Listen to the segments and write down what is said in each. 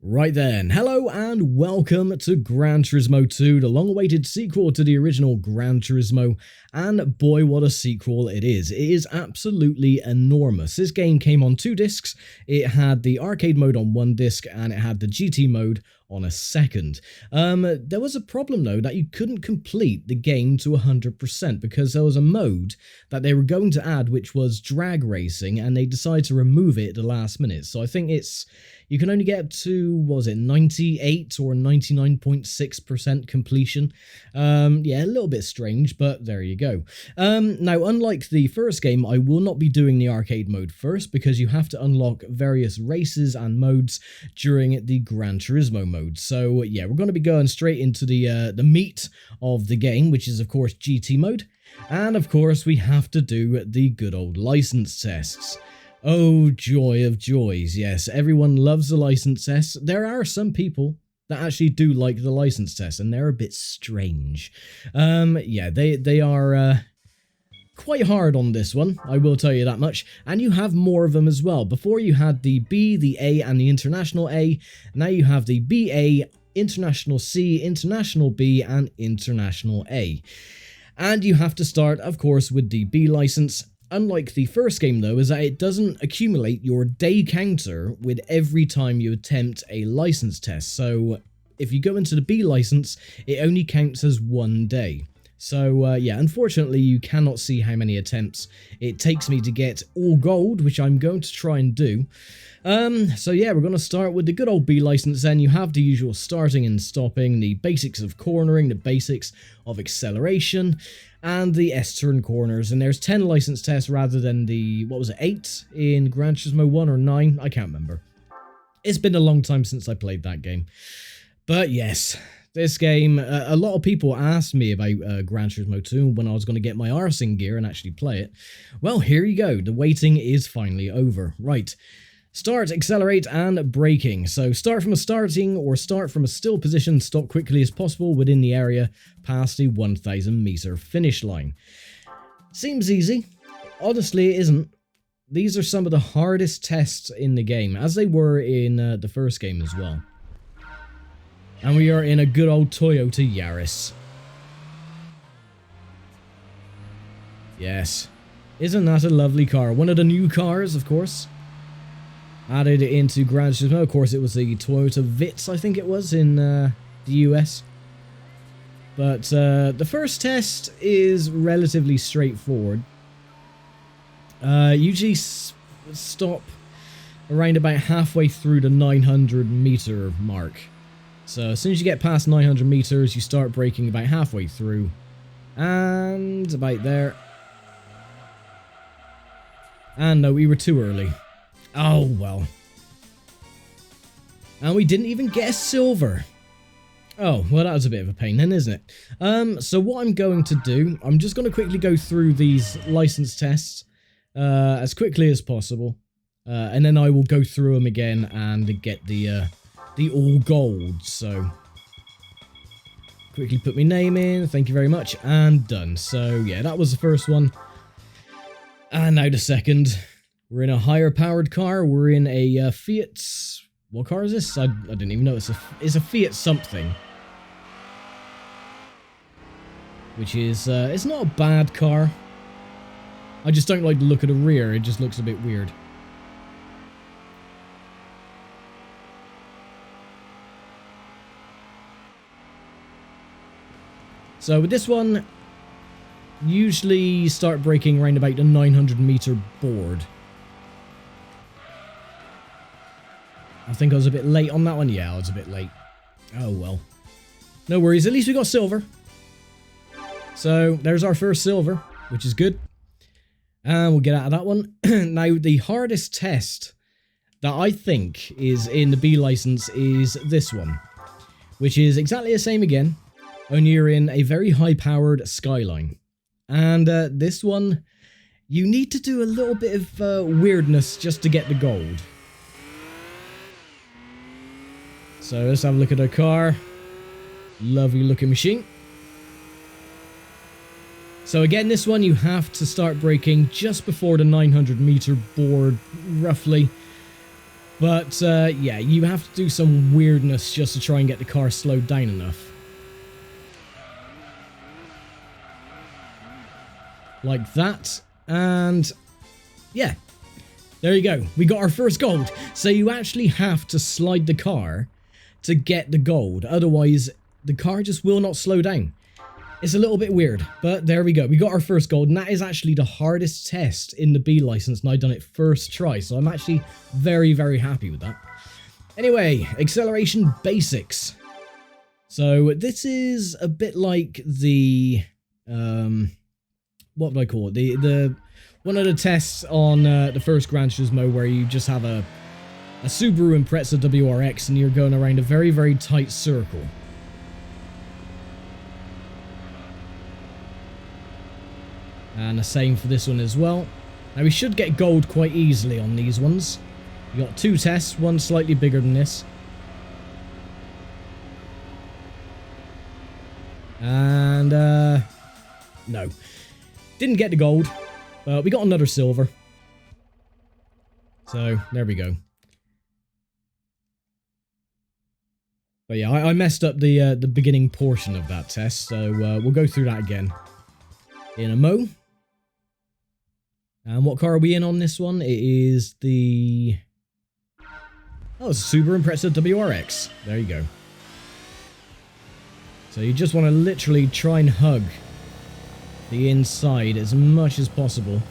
Right then, hello and welcome to Gran Turismo 2, the long-awaited sequel to the original Gran Turismo, and boy what a sequel it is. It is absolutely enormous. This game came on 2 discs, it had the arcade mode on 1 disc, and it had the GT mode on a second. There was a problem though, that you couldn't complete the game to 100% because there was a mode that they were going to add which was drag racing, and they decided to remove it at the last minute. So I think you can only get up to, what was it, 98 or 99.6% completion. Yeah, a little bit strange, but there you go. Now, unlike the first game, I will not be doing the arcade mode first because you have to unlock various races and modes during the Gran Turismo mode. So yeah, we're going to be going straight into the meat of the game, which is of course GT mode. And of course, we have to do the good old license tests. Oh, joy of joys, yes, everyone loves the license tests. There are some people that actually do like the license tests, and they're a bit strange. Yeah, they are quite hard on this one, I will tell you that much, and you have more of them as well. Before you had the B, the A, and the International A, now you have the BA, International C, International B, and International A. And you have to start, of course, with the B license. Unlike the first game though, is that it doesn't accumulate your day counter with every time you attempt a license test. So if you go into the B license, it only counts as 1 day. So yeah, unfortunately you cannot see how many attempts it takes me to get all gold, which I'm going to try and do. So yeah, we're going to start with the good old B license then. You have the usual starting and stopping, the basics of cornering, the basics of acceleration, and the S-turn corners. And there's 10 license tests rather than the, what was it, 8 in Gran Turismo 1 or 9? I can't remember. It's been a long time since I played that game. But yes, this game, a lot of people asked me about Gran Turismo 2 when I was going to get my Arsing gear and actually play it. Well, here you go. The waiting is finally over. Right. Start, accelerate, and braking. So start from a starting or start from a still position, stop quickly as possible within the area past the 1,000 meter finish line. Seems easy. Honestly, it isn't. These are some of the hardest tests in the game, as they were in the first game as well. And we are in a good old Toyota Yaris. Yes. Isn't that a lovely car? One of the new cars, of course. Added into Gran Turismo. Of course, it was the Toyota Vids, I think it was, in the US. But the first test is relatively straightforward. Usually stop around about halfway through the 900 meter mark. So as soon as you get past 900 meters, you start braking about halfway through. And about there. And no, we were too early. Oh, well. And we didn't even get a silver. Oh, well, that was a bit of a pain then, isn't it? So what I'm going to do, I'm just going to quickly go through these license tests as quickly as possible. And then I will go through them again and get the all gold. So quickly put my name in, thank you very much, and done. So yeah, that was the first one. And now the second. We're in a higher powered car. We're in a Fiat. What car is this? I didn't even know. It's a Fiat something. Which is, it's not a bad car. I just don't like the look of the rear. It just looks a bit weird. So with this one, usually start braking around about the 900 meter board. I think I was a bit late on that one. Yeah, I was a bit late. Oh, well. No worries. At least we got silver. So, there's our first silver, which is good. And we'll get out of that one. Now, the hardest test that I think is in the B license is this one. Which is exactly the same again. Only you're in a very high-powered Skyline. And this one, you need to do a little bit of weirdness just to get the gold. So let's have a look at our car. Lovely looking machine. So again, this one you have to start braking just before the 900 meter board, roughly. But yeah, you have to do some weirdness just to try and get the car slowed down enough. Like that. And yeah, there you go. We got our first gold. So you actually have to slide the car to get the gold. Otherwise, the car just will not slow down. It's a little bit weird, but there we go. We got our first gold, and that is actually the hardest test in the B license, and I done it first try, so I'm actually very, very happy with that. Anyway, acceleration basics. So this is a bit like the, what would I call it? The one of the tests on the first Gran Turismo where you just have a Subaru Impreza WRX and you're going around a very, very tight circle. And the same for this one as well. Now we should get gold quite easily on these ones. You got two tests, one slightly bigger than this. And no. Didn't get the gold, but we got another silver. So there we go. But yeah, I messed up the beginning portion of that test, so we'll go through that again in a mo. And what car are we in on this one? It is the... oh, it's a Subaru Impreza WRX. There you go. So you just want to literally try and hug the inside as much as possible.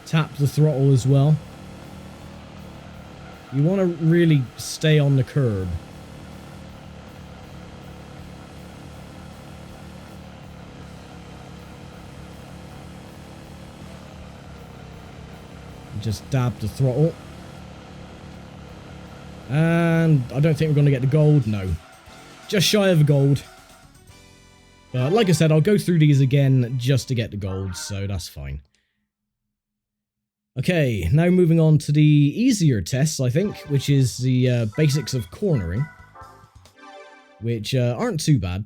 Tap the throttle as well. You want to really stay on the curb. Just dab the throttle. And I don't think we're going to get the gold. No. Just shy of a gold. But like I said, I'll go through these again just to get the gold, so that's fine. Okay, now moving on to the easier tests, I think, which is the basics of cornering, which aren't too bad.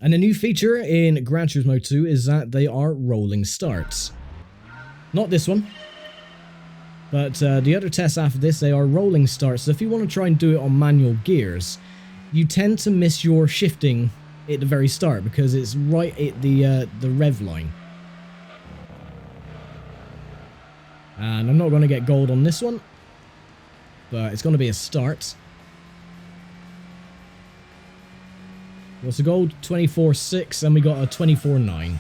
And a new feature in Gran Turismo 2 is that they are rolling starts. Not this one, but the other tests after this, they are rolling starts. So if you want to try and do it on manual gears, you tend to miss your shifting at the very start because it's right at the rev line. And I'm not going to get gold on this one, but it's going to be a start. What's the gold? 24.6, and we got a 24.9.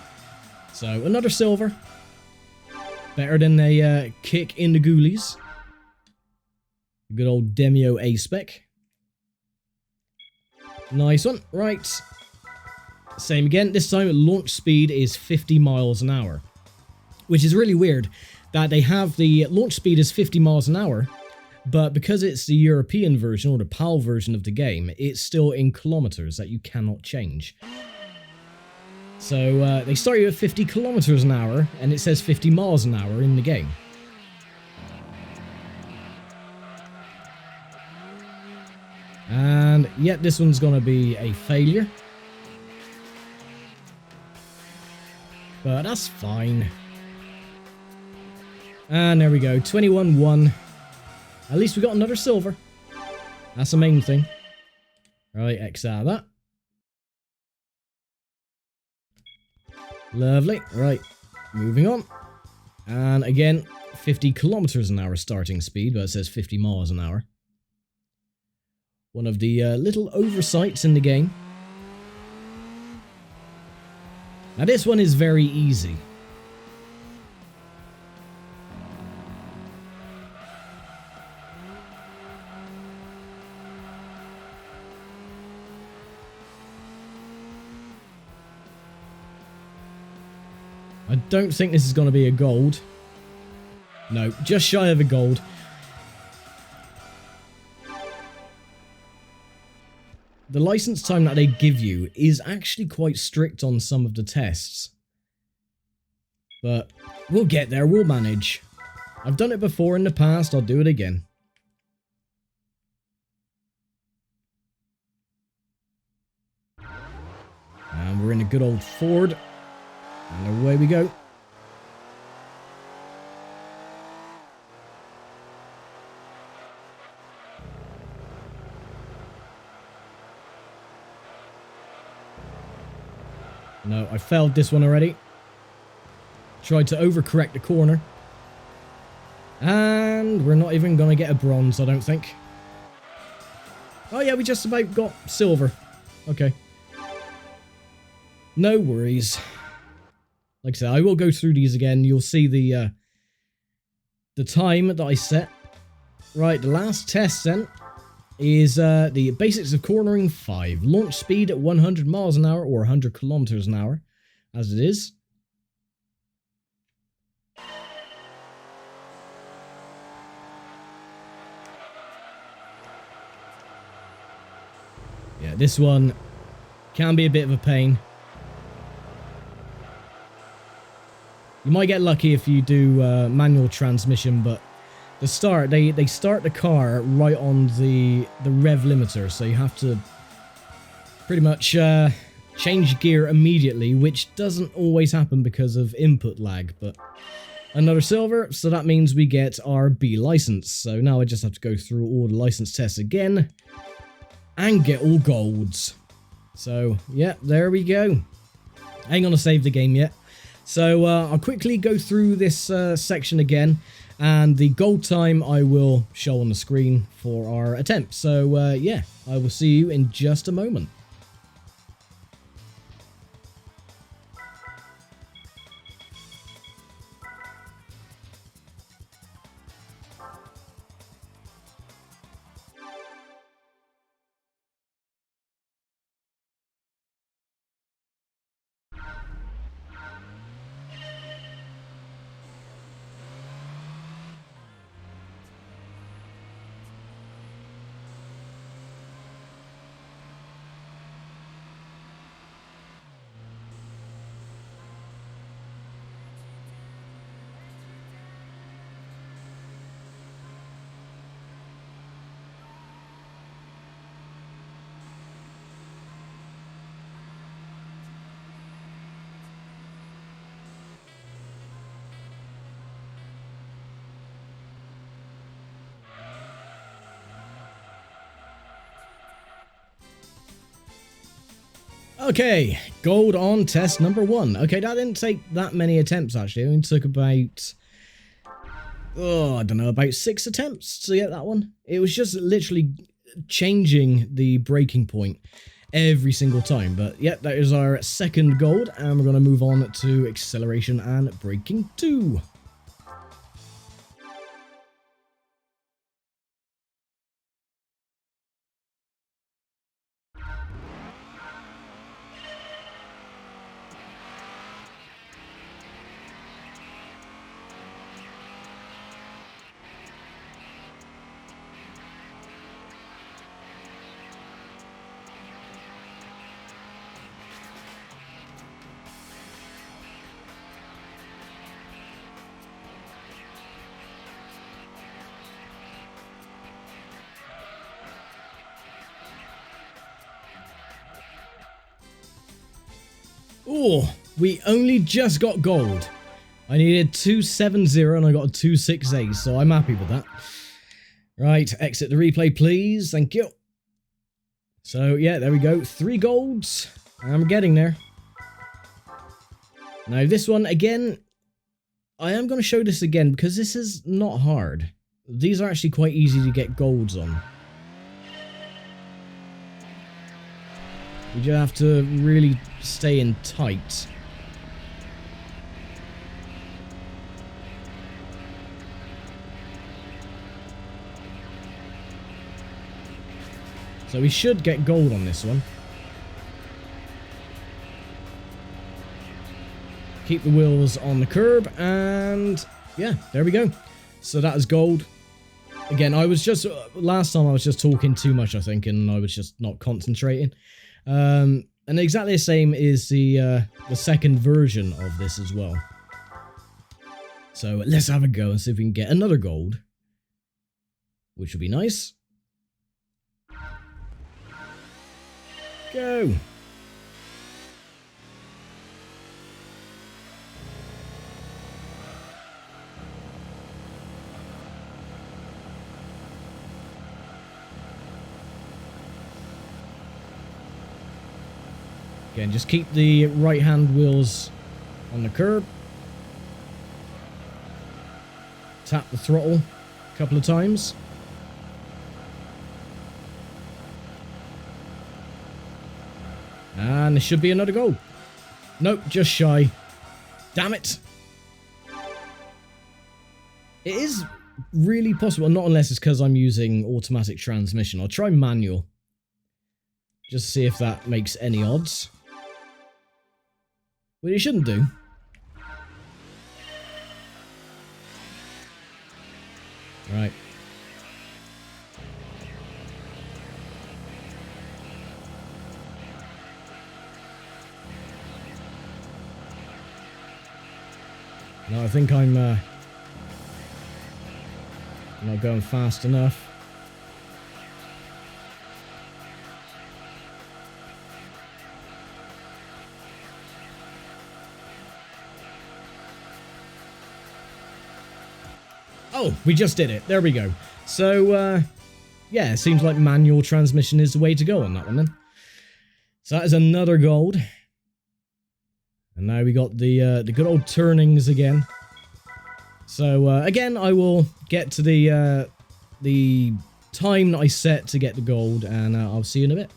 So another silver. Better than a kick in the ghoulies. Good old Demio A-Spec. Nice one. Right. Same again. This time launch speed is 50 miles an hour. Which is really weird that they have the launch speed is 50 miles an hour, but because it's the European version or the PAL version of the game, it's still in kilometers that you cannot change. So they start you at 50 kilometers an hour, and it says 50 miles an hour in the game. And yet this one's going to be a failure. But that's fine. And there we go, 21-1. At least we got another silver. That's the main thing. Right, X out of that. Lovely. Right, moving on. And again, 50 kilometers an hour starting speed, but it says 50 miles an hour. One of the little oversights in the game. Now this one is very easy. I don't think this is going to be a gold. No, just shy of a gold. The license time that they give you is actually quite strict on some of the tests. But we'll get there, we'll manage. I've done it before in the past, I'll do it again. And we're in a good old Ford. And away we go. No, I failed this one already. Tried to overcorrect the corner. And we're not even going to get a bronze, I don't think. Oh yeah, we just about got silver. Okay. No worries. Like I said, I will go through these again. You'll see the time that I set. Right, the last test then is the basics of cornering 5. Launch speed at 100 miles an hour or 100 kilometers an hour, as it is. Yeah, this one can be a bit of a pain. You might get lucky if you do manual transmission, but the start, they start the car right on the rev limiter, so you have to pretty much change gear immediately, which doesn't always happen because of input lag, but another silver, so that means we get our B license. So now I just have to go through all the license tests again and get all golds. So yeah, there we go. I ain't gonna save the game yet. So I'll quickly go through this section again, and the gold time I will show on the screen for our attempt. So yeah, I will see you in just a moment. Okay, gold on test number 1. Okay, that didn't take that many attempts actually. It only took about, I don't know, about 6 attempts to get that one. It was just literally changing the breaking point every single time. But yeah, that is our second gold, and we're going to move on to acceleration and braking 2. Oh, we only just got gold. I needed 270 and I got a 268, so I'm happy with that. Right, exit the replay, please. Thank you. So, yeah, there we go. 3 golds. I'm getting there. Now, this one, again, I am going to show this again because this is not hard. These are actually quite easy to get golds on. You just have to really stay in tight. So we should get gold on this one. Keep the wheels on the curb, and yeah, there we go. So that is gold. Again, I was just, last time I was just talking too much, I think, and I was just not concentrating. And exactly the same is the second version of this as well. So let's have a go and see if we can get another gold, which would be nice. Go. Again, just keep the right-hand wheels on the curb. Tap the throttle a couple of times. And there should be another goal. Nope, just shy. Damn it. It is really possible, not unless it's because I'm using automatic transmission. I'll try manual. Just to see if that makes any odds. Well, it shouldn't do. Right. No, I think I'm not going fast enough. Oh, we just did it. There we go. So, yeah, it seems like manual transmission is the way to go on that one then. So that is another gold. And now we got the good old turnings again. So, again, I will get to the time that I set to get the gold, and I'll see you in a bit.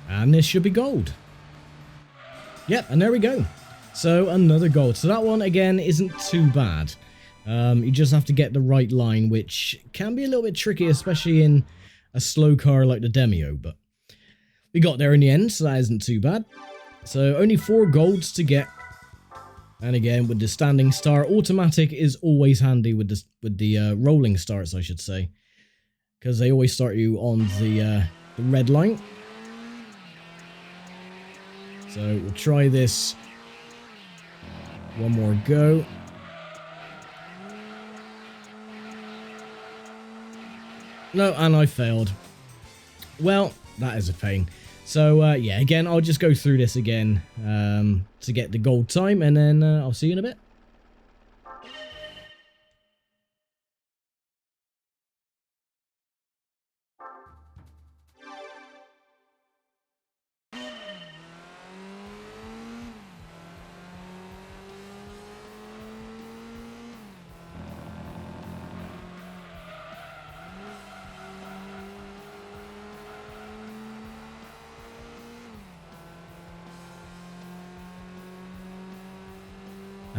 And this should be gold. Yep, and there we go. So, another gold. So that one, again, isn't too bad. You just have to get the right line, which can be a little bit tricky, especially in a slow car like the Demio, but we got there in the end, so that isn't too bad. So, only 4 golds to get. And again, with the standing start, automatic is always handy with the rolling starts, I should say. Because they always start you on the red line. So we'll try this one more go. No, and I failed. Well, that is a pain. So, yeah, again, I'll just go through this again to get the gold time, and then I'll see you in a bit.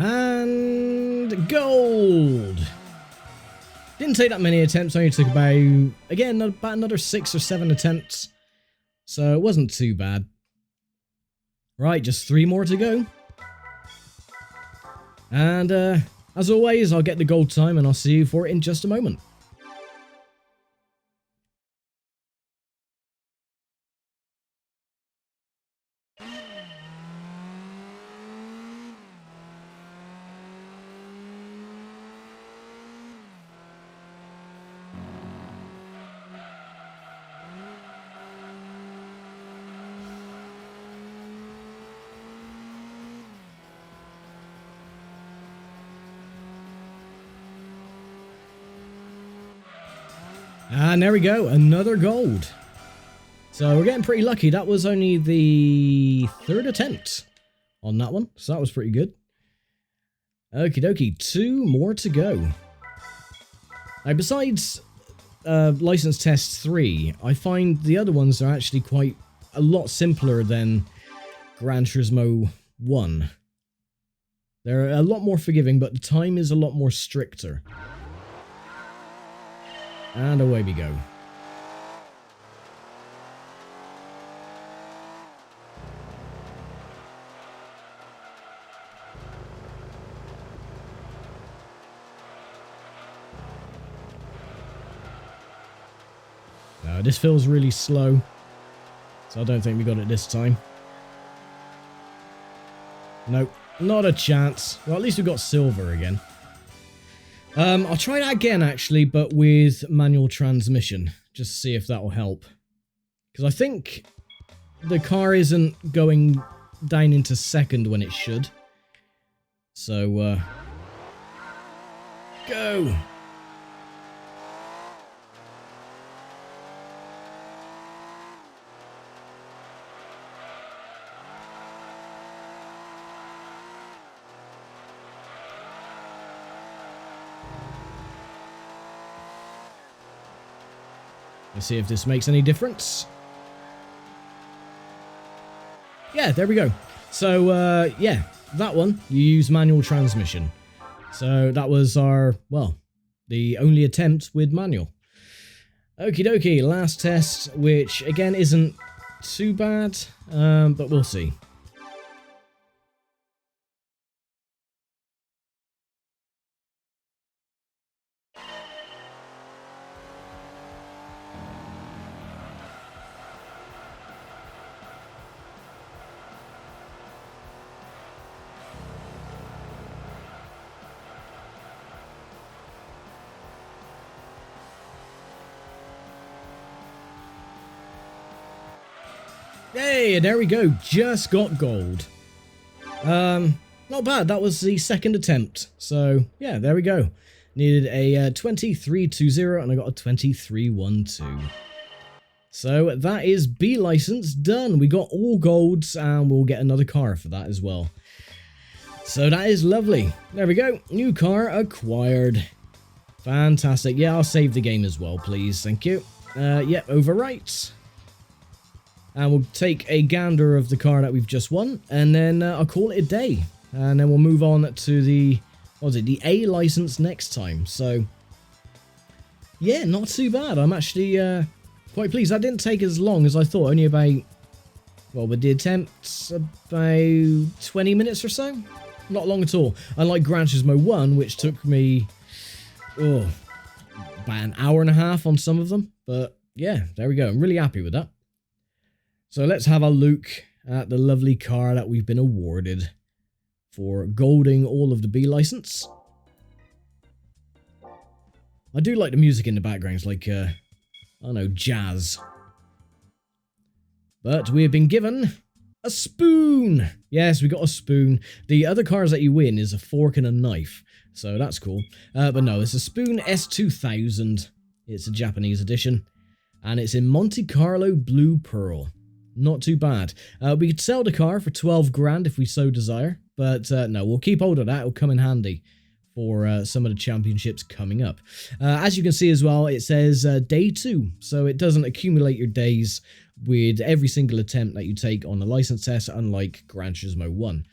And gold! Didn't take that many attempts, only took about another 6 or 7 attempts. So it wasn't too bad. Right, just 3 more to go. And as always, I'll get the gold time and I'll see you for it in just a moment. And there we go, another gold. So we're getting pretty lucky. That was only the 3rd attempt on that one, so that was pretty good. Okie dokie, 2 more to go. Now, besides License Test 3, I find the other ones are actually quite a lot simpler than Gran Turismo 1. They're a lot more forgiving, but the time is a lot more stricter. And away we go. No, this feels really slow, so I don't think we got it this time. Nope, not a chance. Well, at least we got silver again. I'll try that again, actually, but with manual transmission, just to see if that will help. Because I think the car isn't going down into second when it should. So, go! Let's see if this makes any difference. Yeah, there we go. So, yeah, that one, you use manual transmission. So that was our, well, the only attempt with manual. Okie dokie, last test, which again isn't too bad, but we'll see. Hey, there we go. Just got gold. Not bad. That was the 2nd attempt. So, yeah, there we go. Needed a 2320 and I got a 2312. So, that is B license done. We got all golds and we'll get another car for that as well. So, that is lovely. There we go. New car acquired. Fantastic. Yeah, I'll save the game as well, please. Thank you. Yeah, overwrite. And we'll take a gander of the car that we've just won, and then I'll call it a day. And then we'll move on to the, what was it, the A license next time. So, yeah, not too bad. I'm actually quite pleased. That didn't take as long as I thought. Only about, well, with the attempts, about 20 minutes or so. Not long at all. Unlike Gran Turismo 1, which took me, about an hour and a half on some of them. But, yeah, there we go. I'm really happy with that. So let's have a look at the lovely car that we've been awarded for golding all of the B license. I do like the music in the background. It's like, I don't know, jazz. But we have been given a spoon. Yes, we got a spoon. The other cars that you win is a fork and a knife. So that's cool. But no, it's a spoon S2000. It's a Japanese edition. And it's in Monte Carlo Blue Pearl. Not too bad. We could sell the car for 12 grand if we so desire. But no, we'll keep hold of that. It'll come in handy for some of the championships coming up. As you can see as well, it says day 2. So it doesn't accumulate your days with every single attempt that you take on the license test, unlike Gran Turismo 1.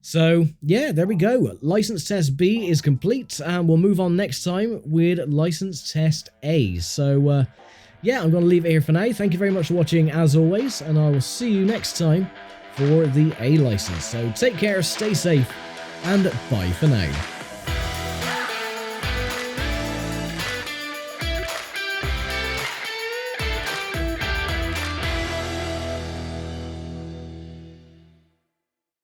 So, yeah, there we go. License Test B is complete, and we'll move on next time with License Test A. So, yeah, I'm going to leave it here for now. Thank you very much for watching, as always, and I will see you next time for the A license. So, take care, stay safe, and bye for now.